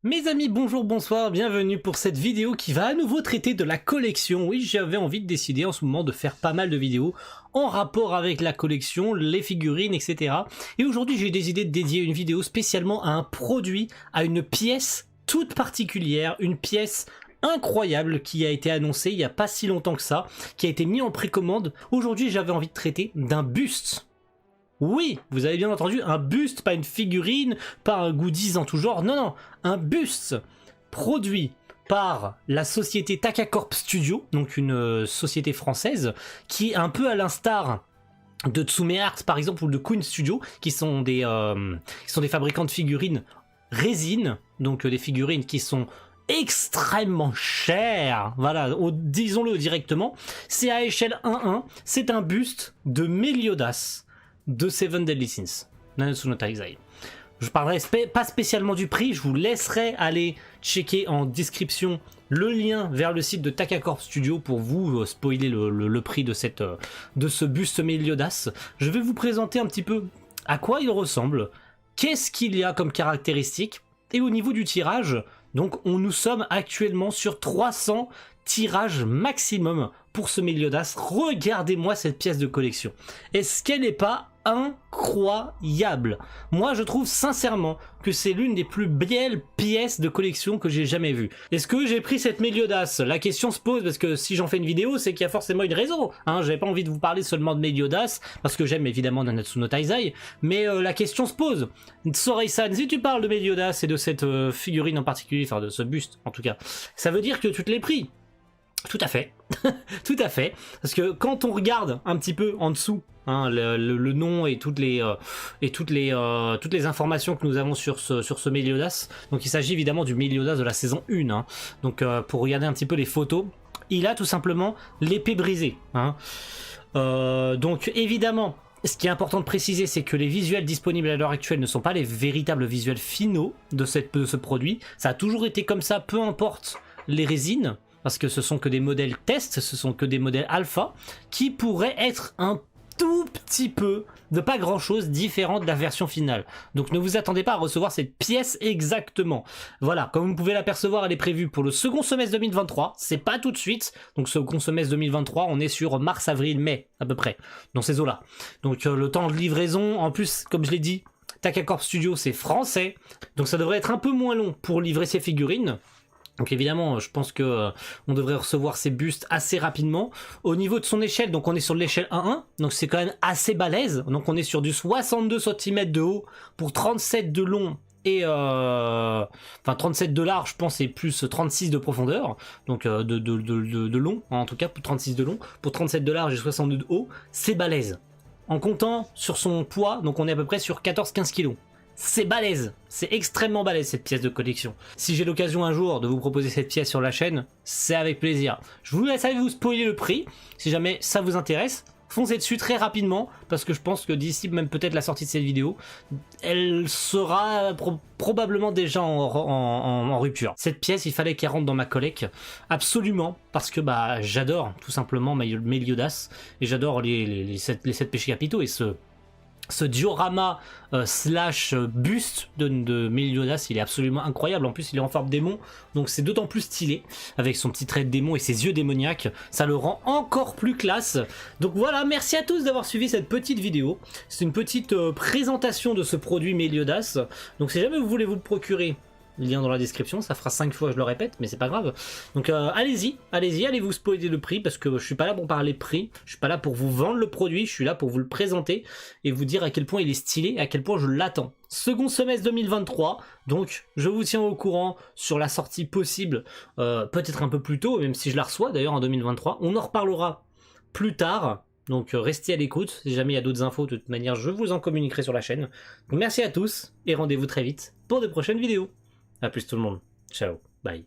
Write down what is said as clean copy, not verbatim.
Mes amis, bonjour, bonsoir, bienvenue pour cette vidéo qui va à nouveau traiter de la collection. Oui, j'avais envie de décider en ce moment de faire pas mal de vidéos en rapport avec la collection, les figurines, etc. Et aujourd'hui, j'ai décidé de dédier une vidéo spécialement à un produit, à une pièce toute particulière, une pièce incroyable qui a été annoncée il n'y a pas si longtemps que ça, qui a été mis en précommande. Aujourd'hui, j'avais envie de traiter d'un buste. Oui, vous avez bien entendu, un buste, pas une figurine, pas un goodies en tout genre, non, non, un buste produit par la société Takacorp Studio, donc une société française, qui est un peu à l'instar de Tsume Art par exemple, ou de Queen Studio, qui sont des fabricants de figurines résine, donc des figurines qui sont extrêmement chères, voilà, disons-le directement. C'est à échelle 1-1, c'est un buste de Meliodas, de Seven Deadly Sins, Nanatsu no Taizai. Je parlerai pas spécialement du prix, je vous laisserai aller checker en description le lien vers le site de Takacorp Studio pour vous spoiler le prix de ce buste Meliodas. Je vais vous présenter un petit peu à quoi il ressemble, qu'est-ce qu'il y a comme caractéristiques, et au niveau du tirage, donc nous sommes actuellement sur 300 tirages maximum pour ce Meliodas. Regardez-moi cette pièce de collection. Est-ce qu'elle n'est pas incroyable? Moi je trouve sincèrement que c'est l'une des plus belles pièces de collection que j'ai jamais vues. Est-ce que j'ai pris cette Meliodas? La question se pose parce que si j'en fais une vidéo, c'est qu'il y a forcément une raison. J'avais pas envie de vous parler seulement de Meliodas parce que j'aime évidemment Nanatsu no Taizai, mais la question se pose. Sorei-san, si tu parles de Meliodas et de cette figurine en particulier, enfin de ce buste en tout cas, ça veut dire que tu te l'es pris? Tout à fait, tout à fait, parce que quand on regarde un petit peu en dessous, le nom et toutes les informations que nous avons sur ce Meliodas, donc il s'agit évidemment du Meliodas de la saison 1, donc pour regarder un petit peu les photos, il a tout simplement l'épée brisée, donc évidemment, ce qui est important de préciser, c'est que les visuels disponibles à l'heure actuelle ne sont pas les véritables visuels finaux de ce produit, ça a toujours été comme ça, peu importe les résines, parce que ce sont que des modèles tests, ce sont que des modèles alpha, qui pourraient être un tout petit peu, de pas grand chose, différent de la version finale. Donc ne vous attendez pas à recevoir cette pièce exactement. Voilà, comme vous pouvez l'apercevoir, elle est prévue pour le second semestre 2023, c'est pas tout de suite, donc second semestre 2023, on est sur mars, avril, mai, à peu près, dans ces eaux-là. Donc le temps de livraison, en plus, comme je l'ai dit, Takacorp Studio, c'est français, donc ça devrait être un peu moins long pour livrer ces figurines. Donc évidemment, je pense que on devrait recevoir ces bustes assez rapidement. Au niveau de son échelle, donc on est sur l'échelle 1-1, donc c'est quand même assez balèze. Donc on est sur du 62 cm de haut pour 37 de long et enfin 37 de large, je pense, et plus 36 de profondeur, donc de long, en tout cas pour 36 de long, pour 37 de large et 62 de haut, c'est balèze. En comptant sur son poids, donc on est à peu près sur 14-15 kg. C'est balèze, c'est extrêmement balèze cette pièce de collection. Si j'ai l'occasion un jour de vous proposer cette pièce sur la chaîne, c'est avec plaisir. Je vous laisse aller vous spoiler le prix, si jamais ça vous intéresse. Foncez dessus très rapidement, parce que je pense que d'ici même peut-être la sortie de cette vidéo, elle sera probablement déjà en rupture. Cette pièce, il fallait qu'elle rentre dans ma collecte, absolument, parce que bah j'adore tout simplement Meliodas, et j'adore les 7 péchés capitaux, et ce diorama slash buste de Meliodas, il est absolument incroyable. En plus il est en forme démon, donc c'est d'autant plus stylé, avec son petit trait de démon et ses yeux démoniaques, ça le rend encore plus classe. Donc voilà, merci à tous d'avoir suivi cette petite vidéo. C'est une petite présentation de ce produit Meliodas, donc si jamais vous voulez vous le procurer, lien dans la description, ça fera 5 fois je le répète, mais c'est pas grave. Donc allez-y, allez vous spoiler le prix, parce que je suis pas là pour parler prix, je suis pas là pour vous vendre le produit, je suis là pour vous le présenter et vous dire à quel point il est stylé, à quel point je l'attends. Second semestre 2023, donc je vous tiens au courant sur la sortie possible, peut-être un peu plus tôt, même si je la reçois d'ailleurs en 2023, on en reparlera plus tard. Donc restez à l'écoute, si jamais il y a d'autres infos, de toute manière je vous en communiquerai sur la chaîne. Donc merci à tous et rendez-vous très vite pour de prochaines vidéos. A plus tout le monde. Ciao. Bye.